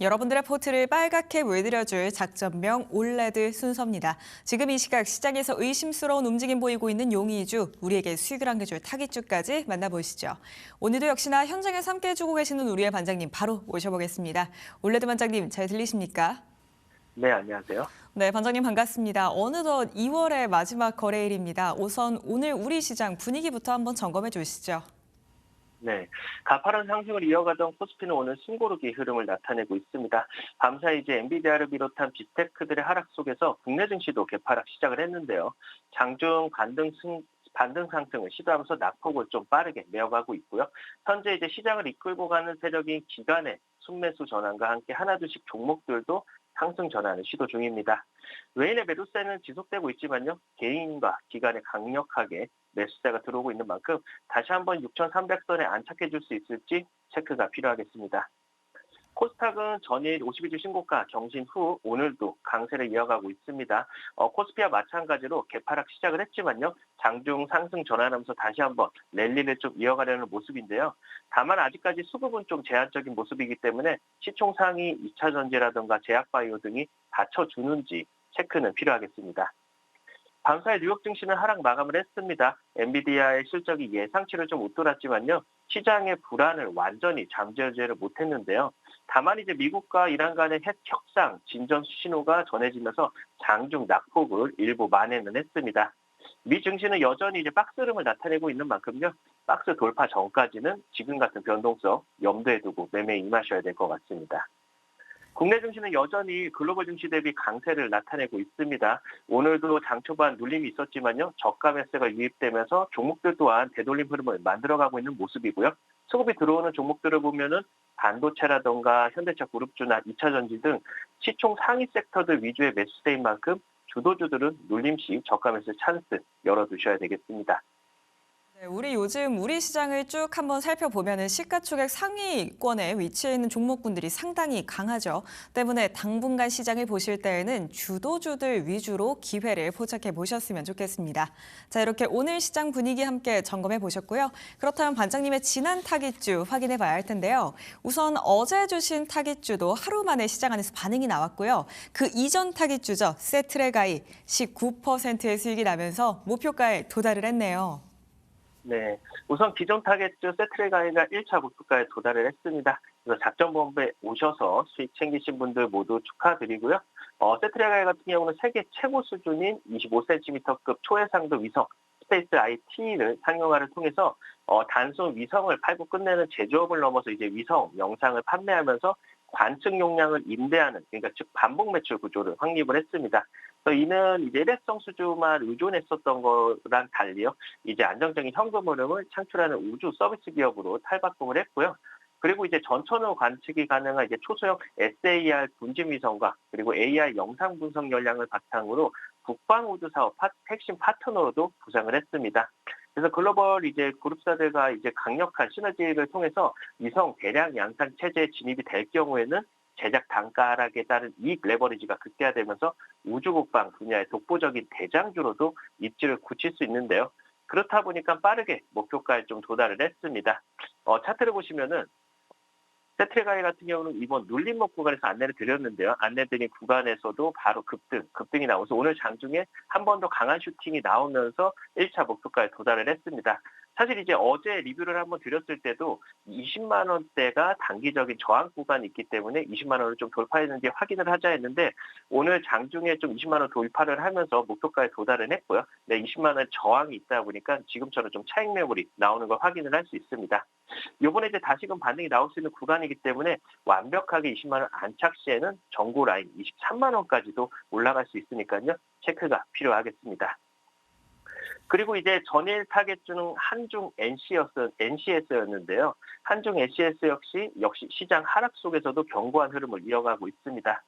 여러분들의 포트를 빨갛게 물들여줄 작전명 올레드 순서입니다. 지금 이 시각 시장에서 의심스러운 움직임 보이고 있는 용의주, 우리에게 수익을 안겨줄 타깃주까지 만나보시죠. 오늘도 역시나 현장에서 함께해주고 계시는 우리의 반장님 바로 모셔보겠습니다. 올레드 반장님 잘 들리십니까? 네, 안녕하세요. 네, 반장님 반갑습니다. 어느덧 2월의 마지막 거래일입니다. 우선 오늘 우리 시장 분위기부터 한번 점검해 주시죠. 네, 가파른 상승을 이어가던 코스피는 오늘 숨고르기 흐름을 나타내고 있습니다. 밤사이 이제 엔비디아를 비롯한 빅테크들의 하락 속에서 국내 증시도 개파락 시작을 했는데요. 장중 반등 상승을 시도하면서 낙폭을 좀 빠르게 메어가고 있고요. 현재 이제 시장을 이끌고 가는 세력인 기관의 순매수 전환과 함께 하나둘씩 종목들도 상승 전환을 시도 중입니다. 외인의 매도세는 지속되고 있지만요. 개인과 기관에 강력하게 매수세가 들어오고 있는 만큼 다시 한번 6,300선에 안착해 줄 수 있을지 체크가 필요하겠습니다. 코스닥은 전일 52주 신고가 경신 후 오늘도 강세를 이어가고 있습니다. 코스피와 마찬가지로 개파락 시작을 했지만요. 장중 상승 전환하면서 다시 한번 랠리를 좀 이어가려는 모습인데요. 다만 아직까지 수급은 좀 제한적인 모습이기 때문에 시총 상위 2차 전지라든가 제약바이오 등이 받쳐주는지 체크는 필요하겠습니다. 밤사이 뉴욕 증시는 하락 마감을 했습니다. 엔비디아의 실적이 예상치를 좀 웃돌았지만요. 시장의 불안을 완전히 잠재우지를 못했는데요. 다만 이제 미국과 이란 간의 핵 협상 진전 신호가 전해지면서 장중 낙폭을 일부 만회는 했습니다. 미 증시는 여전히 이제 박스 흐름을 나타내고 있는 만큼요. 박스 돌파 전까지는 지금 같은 변동성 염두에 두고 매매에 임하셔야 될 것 같습니다. 국내 증시는 여전히 글로벌 증시 대비 강세를 나타내고 있습니다. 오늘도 장 초반 눌림이 있었지만요. 저가 매수가 유입되면서 종목들 또한 되돌림 흐름을 만들어가고 있는 모습이고요. 수급이 들어오는 종목들을 보면은 반도체라던가 현대차 그룹주나 2차 전지 등 시총 상위 섹터들 위주의 매수세인 만큼 주도주들은 눌림 시 저가 매수 찬스 열어두셔야 되겠습니다. 네, 우리 시장을 쭉 한번 살펴보면은 시가총액 상위권에 위치해 있는 종목군들이 상당히 강하죠. 때문에 당분간 시장을 보실 때에는 주도주들 위주로 기회를 포착해 보셨으면 좋겠습니다. 자, 이렇게 오늘 시장 분위기 함께 점검해 보셨고요. 그렇다면 반장님의 지난 타깃주 확인해 봐야 할 텐데요. 우선 어제 주신 타깃주도 하루 만에 시장 안에서 반응이 나왔고요. 그 이전 타깃주죠. 세트레가이 19%의 수익이 나면서 목표가에 도달을 했네요. 네, 우선 기존 타겟주 세트레가이가 1차 목표가에 도달을 했습니다. 그래서 작전본부에 오셔서 수익 챙기신 분들 모두 축하드리고요. 세트레가이 같은 경우는 세계 최고 수준인 25cm급 초해상도 위성 스페이스 IT를 상용화를 통해서 단순 위성을 팔고 끝내는 제조업을 넘어서 이제 위성 영상을 판매하면서 관측 용량을 임대하는, 그러니까 즉 반복 매출 구조를 확립을 했습니다. 그래서 이는 이제 일회성 수주만 의존했었던 거랑 달리요. 이제 안정적인 현금 흐름을 창출하는 우주 서비스 기업으로 탈바꿈을 했고요. 그리고 이제 전천후 관측이 가능한 이제 초소형 SAR 군진 위성과 그리고 AR 영상 분석 역량을 바탕으로 국방 우주 사업 핵심 파트너로도 부상을 했습니다. 그래서 글로벌 이제 그룹사들과 이제 강력한 시너지를 통해서 위성 대량 양산 체제에 진입이 될 경우에는 제작 단가 하락에 따른 이익 레버리지가 극대화되면서 우주국방 분야의 독보적인 대장주로도 입지를 굳힐 수 있는데요. 그렇다 보니까 빠르게 목표가에 좀 도달을 했습니다. 차트를 보시면은 세트레가이 같은 경우는 이번 눌림목 구간에서 안내를 드렸는데요. 안내드린 구간에서도 바로 급등이 나오면서 오늘 장중에 한 번 더 강한 슈팅이 나오면서 1차 목표가에 도달을 했습니다. 사실 이제 어제 리뷰를 한번 드렸을 때도 20만 원대가 단기적인 저항 구간이 있기 때문에 20만 원을 좀 돌파했는지 확인을 하자 했는데 오늘 장중에 좀 20만 원 돌파를 하면서 목표가에 도달을 했고요. 네, 20만 원 저항이 있다 보니까 지금처럼 좀 차익 매물이 나오는 걸 확인을 할 수 있습니다. 이번에 이제 다시금 반등이 나올 수 있는 구간이기 때문에 완벽하게 20만 원 안착 시에는 전고 라인 23만 원까지도 올라갈 수 있으니까요. 체크가 필요하겠습니다. 그리고 이제 전일 타겟주는 한중 NCS였는데요. 한중 NCS 역시 시장 하락 속에서도 견고한 흐름을 이어가고 있습니다.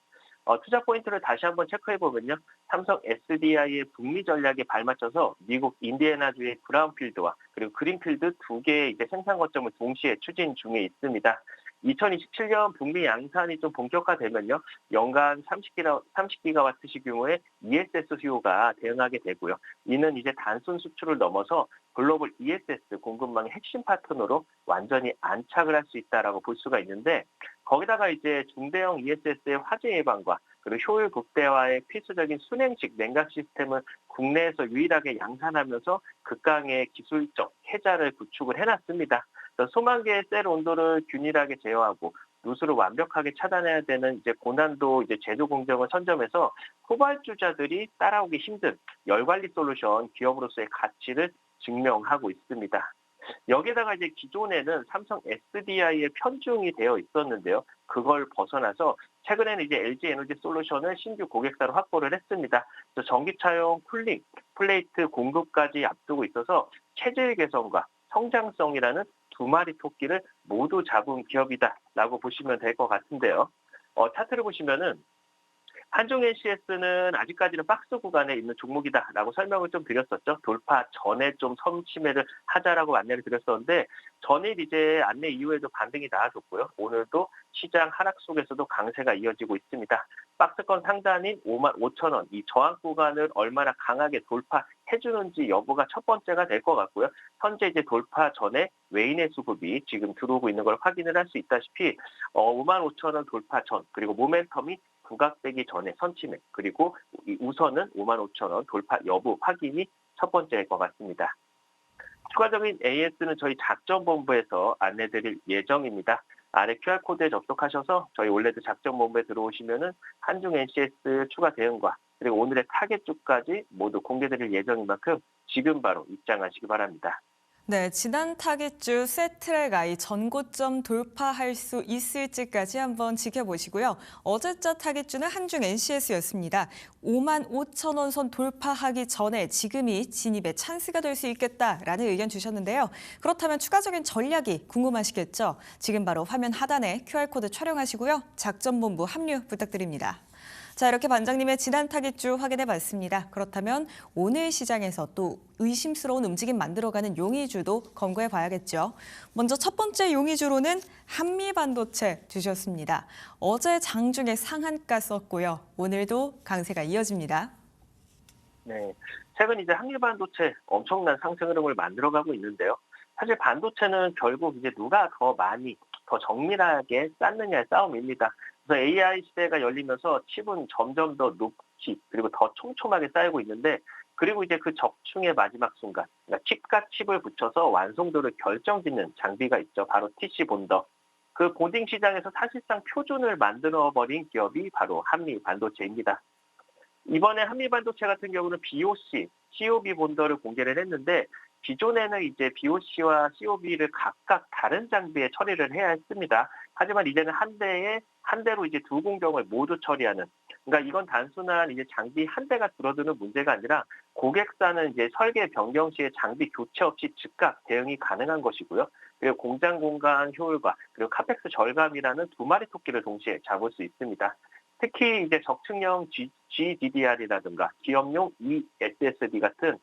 투자 포인트를 다시 한번 체크해보면요. 삼성 SDI의 북미 전략에 발맞춰서 미국 인디애나주의 브라운필드와 그리고 그린필드 두 개의 이제 생산 거점을 동시에 추진 중에 있습니다. 2027년 북미 양산이 좀 본격화되면요. 연간 30기가와트 시 규모의 ESS 수요가 대응하게 되고요. 이는 이제 단순 수출을 넘어서 글로벌 ESS 공급망의 핵심 파트너로 완전히 안착을 할 수 있다라고 볼 수가 있는데, 거기다가 이제 중대형 ESS의 화재 예방과 그리고 효율 극대화의 필수적인 순행식 냉각 시스템을 국내에서 유일하게 양산하면서 극강의 기술적 해자를 구축을 해놨습니다. 그래서 수만 개의 셀 온도를 균일하게 제어하고 누수를 완벽하게 차단해야 되는 이제 고난도 이제 제조 공정을 선점해서 후발주자들이 따라오기 힘든 열 관리 솔루션 기업으로서의 가치를 증명하고 있습니다. 여기에다가 이제 기존에는 삼성 SDI에 편중이 되어 있었는데요. 그걸 벗어나서 최근에는 이제 LG 에너지 솔루션을 신규 고객사로 확보를 했습니다. 그래서 전기차용 쿨링, 플레이트 공급까지 앞두고 있어서 체질 개선과 성장성이라는 두 마리 토끼를 모두 잡은 기업이다라고 보시면 될 것 같은데요. 차트를 보시면은 한중 NCS는 아직까지는 박스 구간에 있는 종목이다라고 설명을 좀 드렸었죠. 돌파 전에 좀 선침해를 하자라고 안내를 드렸었는데, 전일 이제 안내 이후에도 반등이 나와줬고요. 오늘도 시장 하락 속에서도 강세가 이어지고 있습니다. 박스권 상단인 55,000원, 이 저항 구간을 얼마나 강하게 돌파해주는지 여부가 첫 번째가 될 것 같고요. 현재 이제 돌파 전에 외인의 수급이 지금 들어오고 있는 걸 확인을 할 수 있다시피 55,000원 돌파 전, 그리고 모멘텀이 부각되기 전에 선침해, 그리고 이 우선은 55,000원 돌파 여부 확인이 첫 번째일 것 같습니다. 추가적인 AS는 저희 작전본부에서 안내드릴 예정입니다. 아래 QR코드에 접속하셔서 저희 올레드 작전본부에 들어오시면은 한중 NCS 추가 대응과 그리고 오늘의 타겟주까지 모두 공개드릴 예정인 만큼 지금 바로 입장하시기 바랍니다. 네, 지난 타깃주 세트랙아이 전고점 돌파할 수 있을지까지 한번 지켜보시고요. 어제자 타깃주는 한중 NCS였습니다. 55,000원 선 돌파하기 전에 지금이 진입의 찬스가 될 수 있겠다라는 의견 주셨는데요. 그렇다면 추가적인 전략이 궁금하시겠죠? 지금 바로 화면 하단에 QR코드 촬영하시고요. 작전본부 합류 부탁드립니다. 자, 이렇게 반장님의 지난 타깃주 확인해봤습니다. 그렇다면 오늘 시장에서 또 의심스러운 움직임 만들어가는 용의주도 검거해봐야겠죠. 먼저 첫 번째 용의주로는 한미반도체 주셨습니다. 어제 장중에 상한가 썼고요. 오늘도 강세가 이어집니다. 네, 최근 이제 한미반도체 엄청난 상승 흐름을 만들어가고 있는데요. 사실 반도체는 결국 이제 누가 더 많이, 더 정밀하게 쌓느냐의 싸움입니다. 그래서 AI 시대가 열리면서 칩은 점점 더 높이 그리고 더 촘촘하게 쌓이고 있는데, 그리고 이제 그 적충의 마지막 순간, 그러니까 칩과 칩을 붙여서 완성도를 결정짓는 장비가 있죠. 바로 TC 본더. 그 본딩 시장에서 사실상 표준을 만들어버린 기업이 바로 한미반도체입니다. 이번에 한미반도체 같은 경우는 BOC, COB 본더를 공개를 했는데, 기존에는 이제 BOC와 COB를 각각 다른 장비에 처리를 해야 했습니다. 하지만 이제는 한 대로 이제 두 공정을 모두 처리하는. 그러니까 이건 단순한 이제 장비 한 대가 줄어드는 문제가 아니라 고객사는 이제 설계 변경 시에 장비 교체 없이 즉각 대응이 가능한 것이고요. 그리고 공장 공간 효율과 그리고 카펙스 절감이라는 두 마리 토끼를 동시에 잡을 수 있습니다. 특히 이제 적층형 GDDR이라든가 기업용 eSSD 같은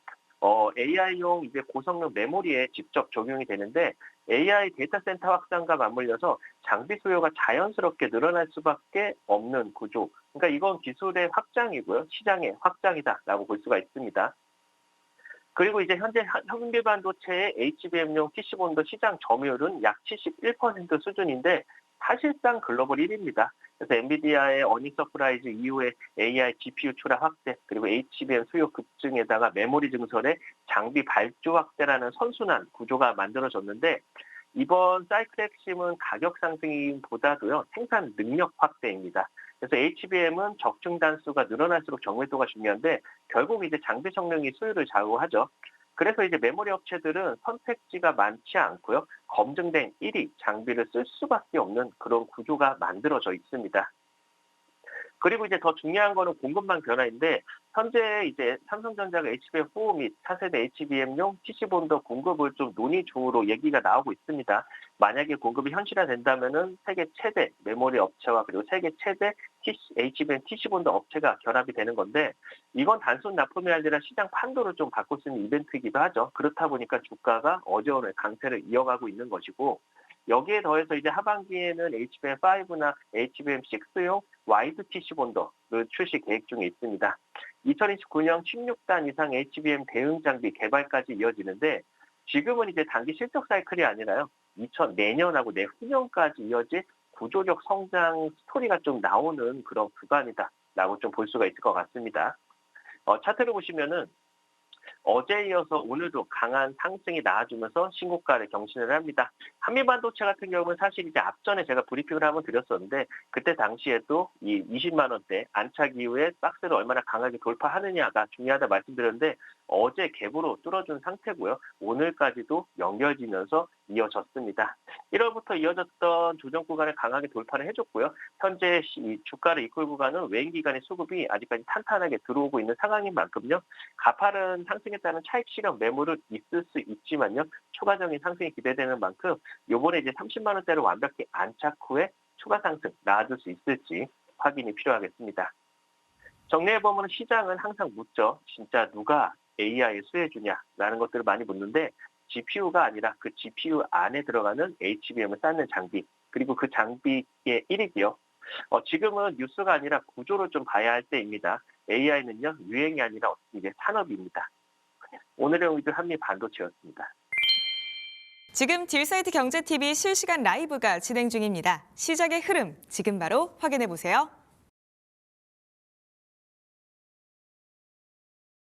AI용 이제 고성능 메모리에 직접 적용이 되는데, AI 데이터 센터 확산과 맞물려서 장비 수요가 자연스럽게 늘어날 수밖에 없는 구조. 그러니까 이건 기술의 확장이고요. 시장의 확장이다라고 볼 수가 있습니다. 그리고 이제 현재 현미반도체의 HBM용 PC본도 시장 점유율은 약 71% 수준인데 사실상 글로벌 1위입니다. 그래서 엔비디아의 어닝 서프라이즈 이후에 AI GPU 출하 확대, 그리고 HBM 수요 급증에다가 메모리 증설에 장비 발주 확대라는 선순환 구조가 만들어졌는데, 이번 사이클의 핵심은 가격 상승보다도요 생산 능력 확대입니다. 그래서 HBM은 적중 단수가 늘어날수록 정밀도가 중요한데 결국 이제 장비 성능이 수요를 좌우하죠. 그래서 이제 메모리 업체들은 선택지가 많지 않고요. 검증된 1위 장비를 쓸 수밖에 없는 그런 구조가 만들어져 있습니다. 그리고 이제 더 중요한 거는 공급망 변화인데, 현재 이제 삼성전자가 HBM4 및 차세대 HBM용 PC본더 공급을 좀 논의 중으로 얘기가 나오고 있습니다. 만약에 공급이 현실화된다면은 세계 최대 메모리 업체와 그리고 세계 최대 HBM PC본더 업체가 결합이 되는 건데, 이건 단순 납품이 아니라 시장 판도를 좀 바꿀 수 있는 이벤트이기도 하죠. 그렇다 보니까 주가가 어제 오늘 강세를 이어가고 있는 것이고, 여기에 더해서 이제 하반기에는 HBM5나 HBM6용 와이드 TC 본더를 출시 계획 중에 있습니다. 2029년 16단 이상 HBM 대응 장비 개발까지 이어지는데, 지금은 이제 단기 실적 사이클이 아니라요. 내년하고 내후년까지 이어질 구조적 성장 스토리가 좀 나오는 그런 구간이다라고 좀 볼 수가 있을 것 같습니다. 차트를 보시면은 어제에 이어서 오늘도 강한 상승이 나와주면서 신고가를 경신을 합니다. 한미반도체 같은 경우는 사실 이제 앞전에 제가 브리핑을 한번 드렸었는데 그때 당시에도 이 20만 원대 안착 이후에 박스를 얼마나 강하게 돌파하느냐가 중요하다 말씀드렸는데 어제 갭으로 뚫어준 상태고요. 오늘까지도 연결지면서 이어졌습니다. 1월부터 이어졌던 조정 구간을 강하게 돌파를 해줬고요. 현재 이 주가를 이끌고 가는 외인 기관의 수급이 아직까지 탄탄하게 들어오고 있는 상황인 만큼요. 가파른 상승에 따른 차익 실현 매물은 있을 수 있지만요. 추가적인 상승이 기대되는 만큼 이번에 이제 30만 원대를 완벽히 안착 후에 추가 상승 나아질 수 있을지 확인이 필요하겠습니다. 정리해보면 시장은 항상 묻죠. 진짜 누가 AI에 수혜주냐라는 것들을 많이 묻는데 GPU가 아니라 그 GPU 안에 들어가는 HBM을 쌓는 장비 그리고 그 장비의 일익이요. 지금은 뉴스가 아니라 구조를 좀 봐야 할 때입니다. AI는요 유행이 아니라 이제 산업입니다. 오늘의 우리들 한미 반도체였습니다. 지금 딜사이트 경제TV 실시간 라이브가 진행 중입니다. 시작의 흐름 지금 바로 확인해 보세요.